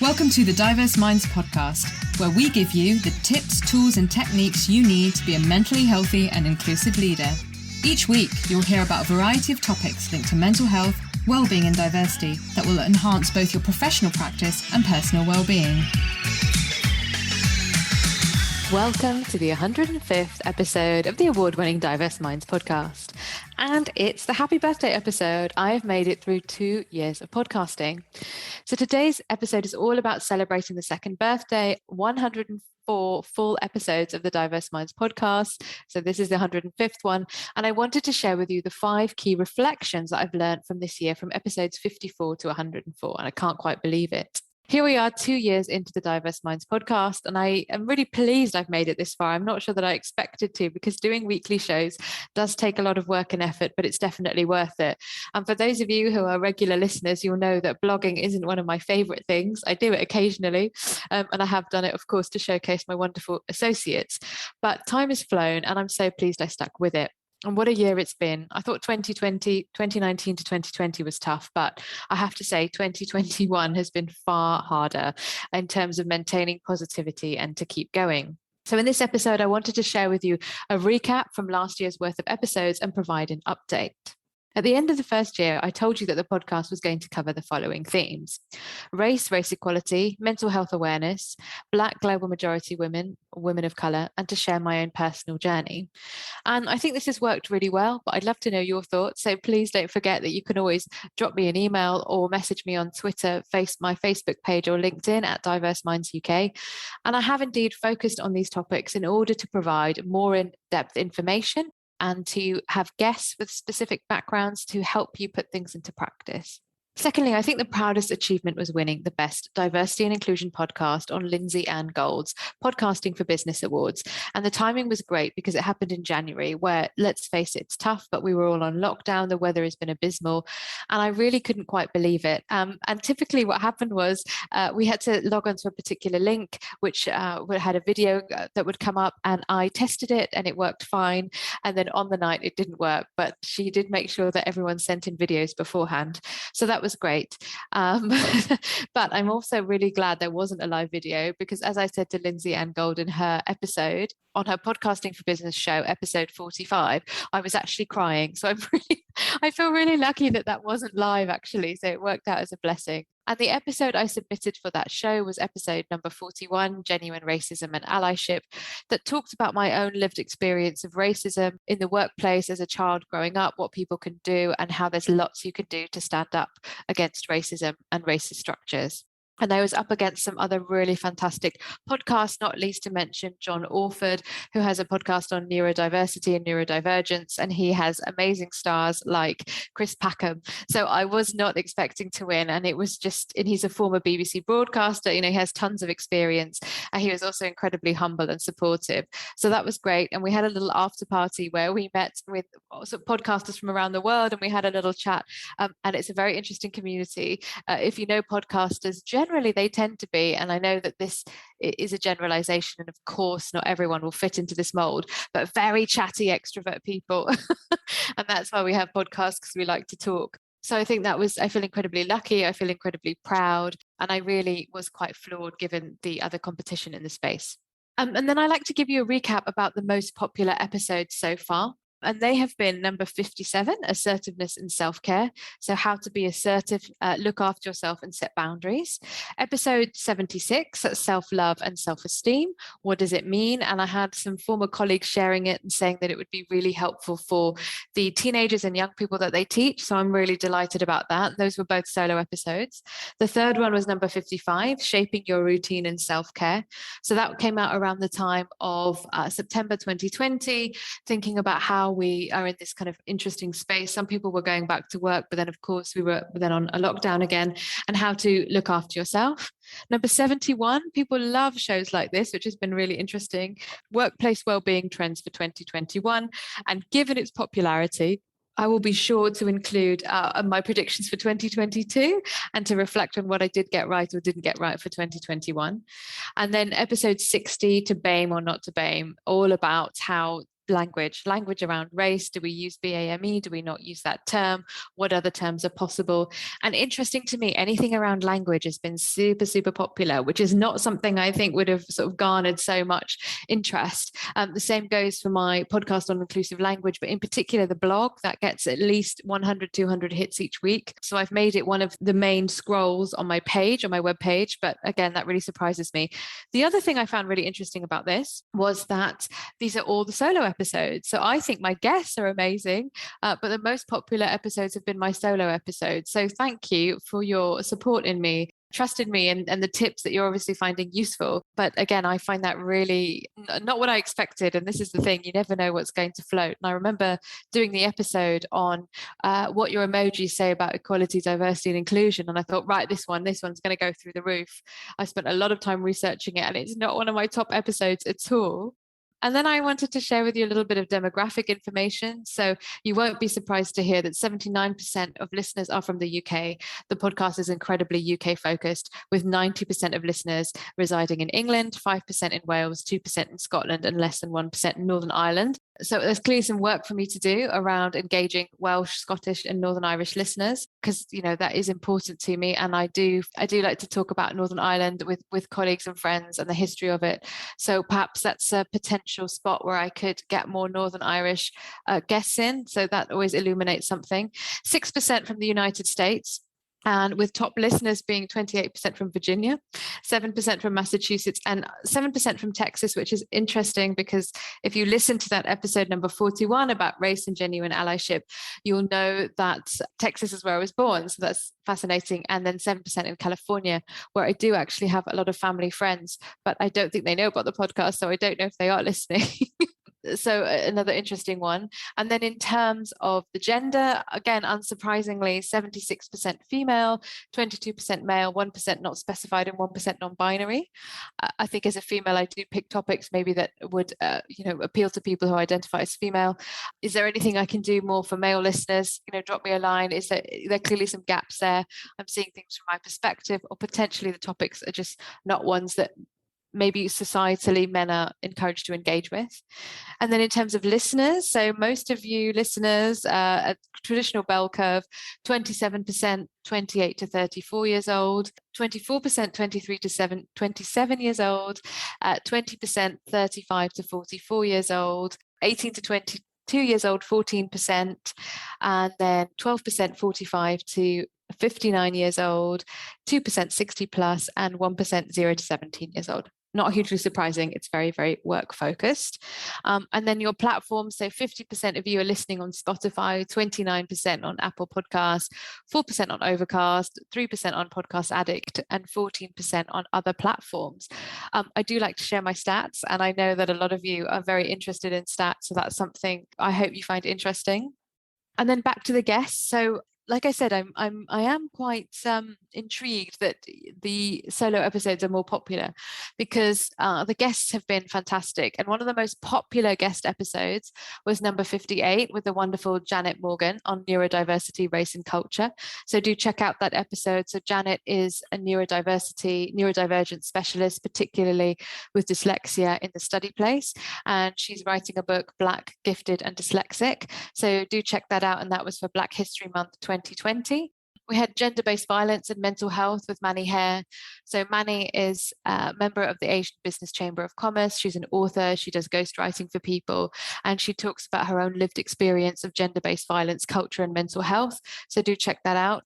Welcome to the Diverse Minds podcast, where we give you the tips, tools, and techniques you need to be a mentally healthy and inclusive leader. Each week, you'll hear about a variety of topics linked to mental health, well-being, and diversity that will enhance both your professional practice and personal well-being. Welcome to the 105th episode of the award-winning Diverse Minds podcast. And it's the happy birthday episode. I have made it through 2 years of podcasting. So today's episode is all about celebrating the second birthday, 104 full episodes of the Diverse Minds podcast. So this is the 105th one. And I wanted to share with you the 5 key reflections that I've learned from this year, from episodes 54 to 104. And I can't quite believe it. Here we are 2 years into the Diverse Minds podcast, and I am really pleased I've made it this far. I'm not sure that I expected to, because doing weekly shows does take a lot of work and effort, but it's definitely worth it. And for those of you who are regular listeners, you'll know that blogging isn't one of my favorite things. I do it occasionally, and I have done it, of course, to showcase my wonderful associates. But time has flown, and I'm so pleased I stuck with it. And what a year it's been. I thought 2019 to 2020 was tough, but I have to say 2021 has been far harder in terms of maintaining positivity and to keep going. So in this episode, I wanted to share with you a recap from last year's worth of episodes and provide an update. At the end of the first year, I told you that the podcast was going to cover the following themes: race equality, mental health awareness, Black global majority women, women of colour, and to share my own personal journey. And I think this has worked really well, but I'd love to know your thoughts. So please don't forget that you can always drop me an email or message me on Twitter, my Facebook page, or LinkedIn at Diverse Minds UK. And I have indeed focused on these topics in order to provide more in-depth information and to have guests with specific backgrounds to help you put things into practice. Secondly, I think the proudest achievement was winning the Best Diversity and Inclusion podcast on Lindsay Ann Gold's Podcasting for Business Awards. And the timing was great because it happened in January, where, let's face it, it's tough, but we were all on lockdown. The weather has been abysmal, and I really couldn't quite believe it. And typically what happened was we had to log onto a particular link, which had a video that would come up, and I tested it and it worked fine. And then on the night, it didn't work, but she did make sure that everyone sent in videos beforehand. So that was great. But I'm also really glad there wasn't a live video, because as I said to Lindsay Ann Gold in her episode, on her Podcasting for Business show, episode 45, I was actually crying. So I feel really lucky that wasn't live, actually. So it worked out as a blessing. And the episode I submitted for that show was episode number 41, Genuine Racism and Allyship, that talked about my own lived experience of racism in the workplace as a child growing up, what people can do, and how there's lots you can do to stand up against racism and racist structures. And I was up against some other really fantastic podcasts, not least to mention John Orford, who has a podcast on neurodiversity and neurodivergence, and he has amazing stars like Chris Packham. So I was not expecting to win, and it was just, and he's a former BBC broadcaster, he has tons of experience, and he was also incredibly humble and supportive. So that was great. And we had a little after party where we met with podcasters from around the world, and we had a little chat, and it's a very interesting community. If you know podcasters, generally they tend to be, and I know that this is a generalization, and of course not everyone will fit into this mold, but very chatty extrovert people. And that's why we have podcasts, because we like to talk. So I think I feel incredibly lucky, I feel incredibly proud, and I really was quite floored given the other competition in the space. And then I like to give you a recap about the most popular episodes so far. And they have been number 57, Assertiveness and Self-Care. So how to be assertive, look after yourself and set boundaries. Episode 76, Self-Love and Self-Esteem. What does it mean? And I had some former colleagues sharing it and saying that it would be really helpful for the teenagers and young people that they teach. So I'm really delighted about that. Those were both solo episodes. The third one was number 55, Shaping Your Routine and Self-Care. So that came out around the time of September 2020, thinking about how we are in this kind of interesting space. Some people were going back to work, but then of course we were then on a lockdown again, and how to look after yourself. Number 71, people love shows like this, which has been really interesting. Workplace Wellbeing Trends for 2021. And given its popularity, I will be sure to include my predictions for 2022 and to reflect on what I did get right or didn't get right for 2021. And then episode 60, To BAME or Not to BAME, all about how language around race. Do we use BAME? Do we not use that term? What other terms are possible? And interesting to me, anything around language has been super, super popular, which is not something I think would have sort of garnered so much interest. The same goes for my podcast on inclusive language, but in particular, the blog that gets at least 100, 200 hits each week. So I've made it one of the main scrolls on my page, on my webpage. But again, that really surprises me. The other thing I found really interesting about this was that these are all the solo episodes. So I think my guests are amazing, but the most popular episodes have been my solo episodes. So thank you for your support in me, trust in me, and the tips that you're obviously finding useful. But again, I find that really not what I expected. And this is the thing, you never know what's going to float. And I remember doing the episode on what your emojis say about equality, diversity, and inclusion. And I thought, right, this one's going to go through the roof. I spent a lot of time researching it, and it's not one of my top episodes at all. And then I wanted to share with you a little bit of demographic information. So you won't be surprised to hear that 79% of listeners are from the UK. The podcast is incredibly UK focused, with 90% of listeners residing in England, 5% in Wales, 2% in Scotland, and less than 1% in Northern Ireland. So there's clearly some work for me to do around engaging Welsh, Scottish, and Northern Irish listeners, because that is important to me. And I do like to talk about Northern Ireland with colleagues and friends and the history of it. So perhaps that's a potential spot where I could get more Northern Irish guests in. So that always illuminates something. 6% from the United States. And with top listeners being 28% from Virginia, 7% from Massachusetts, and 7% from Texas, which is interesting because if you listen to that episode number 41 about race and genuine allyship, you'll know that Texas is where I was born. So that's fascinating. And then 7% in California, where I do actually have a lot of family friends, but I don't think they know about the podcast. So I don't know if they are listening. So another interesting one. And then in terms of the gender, again, unsurprisingly, 76% female, 22% male, 1% not specified, and 1% non-binary. I think as a female, I do pick topics maybe that would, appeal to people who identify as female. Is there anything I can do more for male listeners? Drop me a line. Is there clearly some gaps there? I'm seeing things from my perspective, or potentially the topics are just not ones that maybe societally men are encouraged to engage with. And then in terms of listeners, so most of you listeners, a traditional bell curve, 27%, 28 to 34 years old, 24%, 23 to 27 years old, 20%, 35 to 44 years old, 18 to 22 years old, 14%, and then 12%, 45 to 59 years old, 2% 60 plus, and 1% 0 to 17 years old. Not hugely surprising. It's very, very work focused. And then your platform. So 50% of you are listening on Spotify, 29% on Apple Podcasts, 4% on Overcast, 3% on Podcast Addict, and 14% on other platforms. I do like to share my stats, and I know that a lot of you are very interested in stats. So that's something I hope you find interesting. And then back to the guests. So like I said, I am quite intrigued that the solo episodes are more popular, because the guests have been fantastic. And one of the most popular guest episodes was number 58 with the wonderful Janet Morgan on neurodiversity, race and culture. So do check out that episode. So Janet is a neurodivergent specialist, particularly with dyslexia in the study place. And she's writing a book, Black, Gifted and Dyslexic. So do check that out. And that was for Black History Month 2020. We had gender-based violence and mental health with Manny Hare. So Manny is a member of the Asian Business Chamber of Commerce. She's an author. She does ghostwriting for people, and she talks about her own lived experience of gender-based violence, culture, and mental health. So do check that out.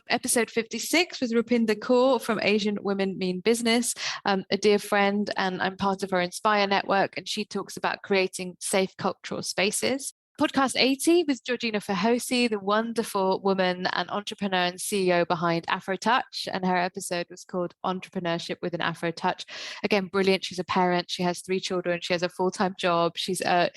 Episode 56 was Rupinder Kaur from Asian Women Mean Business, a dear friend, and I'm part of her Inspire network, and she talks about creating safe cultural spaces. Podcast 80 with Georgina Fahosi, the wonderful woman and entrepreneur and CEO behind Afro Touch, and her episode was called Entrepreneurship with an Afro Touch. Again, brilliant. She's a parent. She has 3 children. She has a full-time job. She's a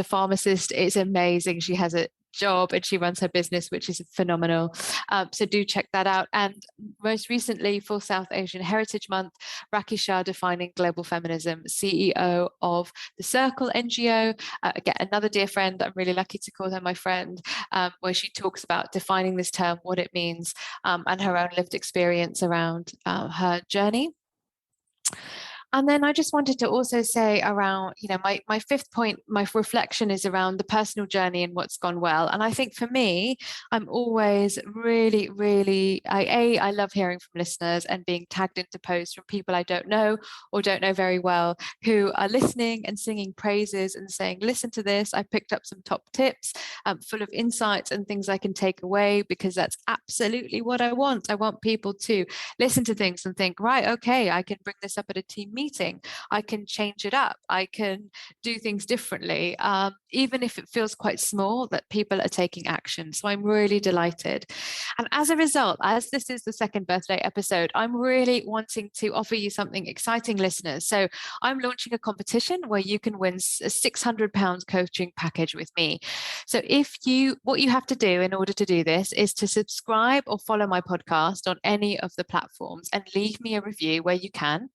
pharmacist. It's amazing. She has a job and she runs her business, which is phenomenal. So do check that out. And most recently, for South Asian Heritage Month, Raki Shah, defining global feminism, CEO of the Circle NGO. Again, another dear friend. I'm really lucky to call her my friend, where she talks about defining this term, what it means, and her own lived experience around her journey. And then I just wanted to also say around, my fifth point, my reflection is around the personal journey and what's gone well. And I think for me, I'm always really, really, I love hearing from listeners and being tagged into posts from people I don't know or don't know very well who are listening and singing praises and saying, listen to this. I picked up some top tips full of insights and things I can take away, because that's absolutely what I want. I want people to listen to things and think, right, okay, I can bring this up at a team meeting. I can change it up. I can do things differently, even if it feels quite small, that people are taking action. So I'm really delighted. And as a result, as this is the second birthday episode, I'm really wanting to offer you something exciting, listeners. So I'm launching a competition where you can win a £600 coaching package with me. So what you have to do in order to do this is to subscribe or follow my podcast on any of the platforms and leave me a review where you can,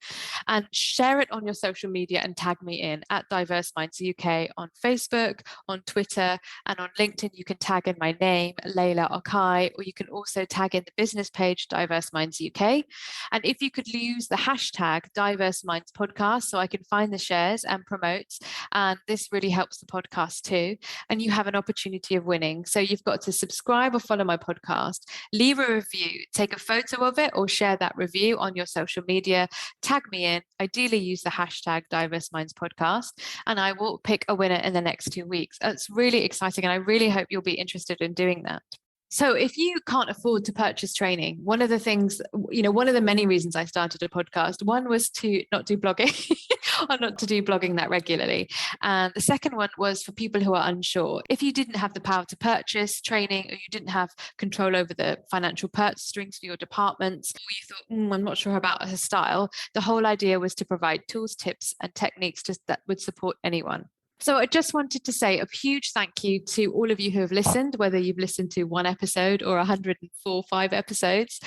and share it on your social media and tag me in at Diverse Minds UK on Facebook, on Twitter, and on LinkedIn. You can tag in my name, Layla Okai, or you can also tag in the business page, Diverse Minds UK. And if you could use the hashtag Diverse Minds Podcast, so I can find the shares and promote, and this really helps the podcast too. And you have an opportunity of winning. So you've got to subscribe or follow my podcast, leave a review, take a photo of it or share that review on your social media, tag me in, ideally use the hashtag Diverse Minds Podcast, and I will pick a winner in the next 2 weeks. It's really exciting, and I really hope you'll be interested in doing that. So if you can't afford to purchase training, one of the things, one of the many reasons I started a podcast, one was to not do blogging or not to do blogging that regularly. And the second one was for people who are unsure. If you didn't have the power to purchase training, or you didn't have control over the financial purse strings for your departments, or you thought, I'm not sure about her style, the whole idea was to provide tools, tips, and techniques that would support anyone. So I just wanted to say a huge thank you to all of you who have listened, whether you've listened to one episode or 104, 5 episodes.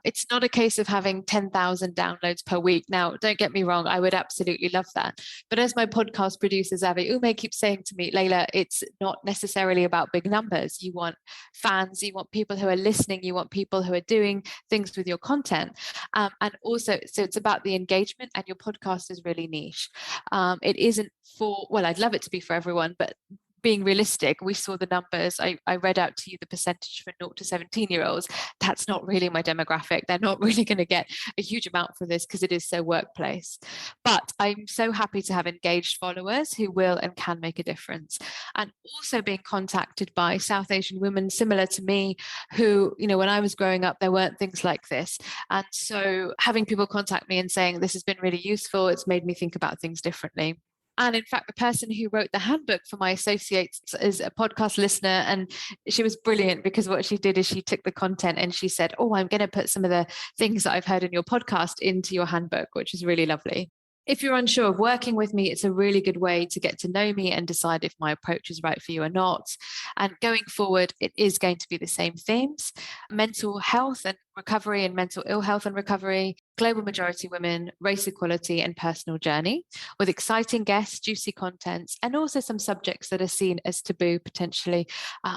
It's not a case of having 10,000 downloads per week. Now, don't get me wrong, I would absolutely love that. But as my podcast producer, Zavi Ume, keeps saying to me, Layla, it's not necessarily about big numbers. You want fans, you want people who are listening, you want people who are doing things with your content. And also, so it's about the engagement, and your podcast is really niche. It isn't I'd love it to be for everyone, but being realistic, we saw the numbers. I read out to you the percentage for 0 to 17-year-olds. That's not really my demographic. They're not really going to get a huge amount for this because it is so workplace. But I'm so happy to have engaged followers who will and can make a difference. And also being contacted by South Asian women similar to me who, when I was growing up, there weren't things like this. And so having people contact me and saying, this has been really useful, it's made me think about things differently. And in fact, the person who wrote the handbook for my associates is a podcast listener. And she was brilliant, because what she did is she took the content and she said, I'm going to put some of the things that I've heard in your podcast into your handbook, which is really lovely. If you're unsure of working with me, it's a really good way to get to know me and decide if my approach is right for you or not. And going forward, it is going to be the same themes: mental health and recovery, and mental ill health and recovery, global majority women, race equality, and personal journey, with exciting guests, juicy contents, and also some subjects that are seen as taboo potentially,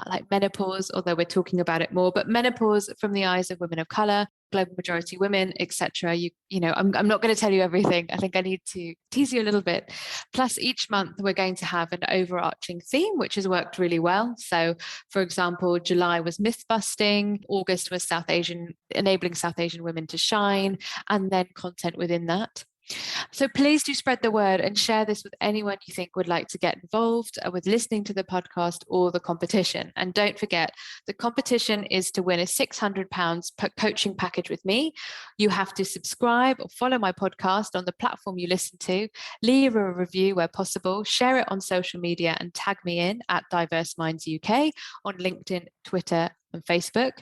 like menopause, although we're talking about it more, but menopause from the eyes of women of color, global majority women, etc. I'm not going to tell you everything. I think I need to tease you a little bit. Plus, each month we're going to have an overarching theme, which has worked really well. So, for example, July was myth busting, August was enabling South Asian women to shine, and then content within that. So please do spread the word and share this with anyone you think would like to get involved with listening to the podcast or the competition. And don't forget, the competition is to win a £600 coaching package with me. You have to subscribe or follow my podcast on the platform you listen to, leave a review where possible, share it on social media, and tag me in at Diverse Minds UK on LinkedIn, Twitter, and Facebook.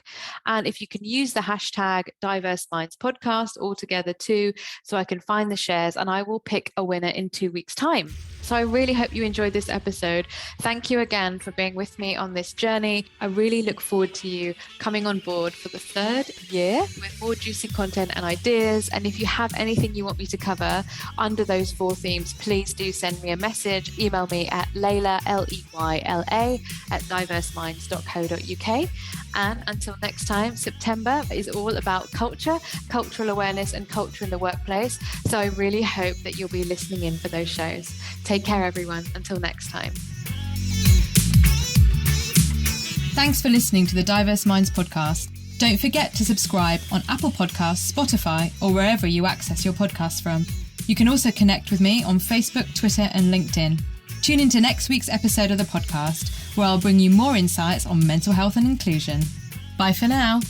And if you can use the hashtag Diverse Minds Podcast all together too, so I can find the shares and I will pick a winner in 2 weeks' time. So I really hope you enjoyed this episode. Thank you again for being with me on this journey. I really look forward to you coming on board for the 3rd year with more juicy content and ideas. And if you have anything you want me to cover under those 4 themes, please do send me a message. Email me at Layla, Leyla, at diverseminds.co.uk. And until next time, September is all about culture, cultural awareness, and culture in the workplace. So I really hope that you'll be listening in for those shows. Take care, everyone. Until next time. Thanks for listening to the Diverse Minds podcast. Don't forget to subscribe on Apple Podcasts, Spotify, or wherever you access your podcasts from. You can also connect with me on Facebook, Twitter, and LinkedIn. Tune into next week's episode of the podcast, where I'll bring you more insights on mental health and inclusion. Bye for now.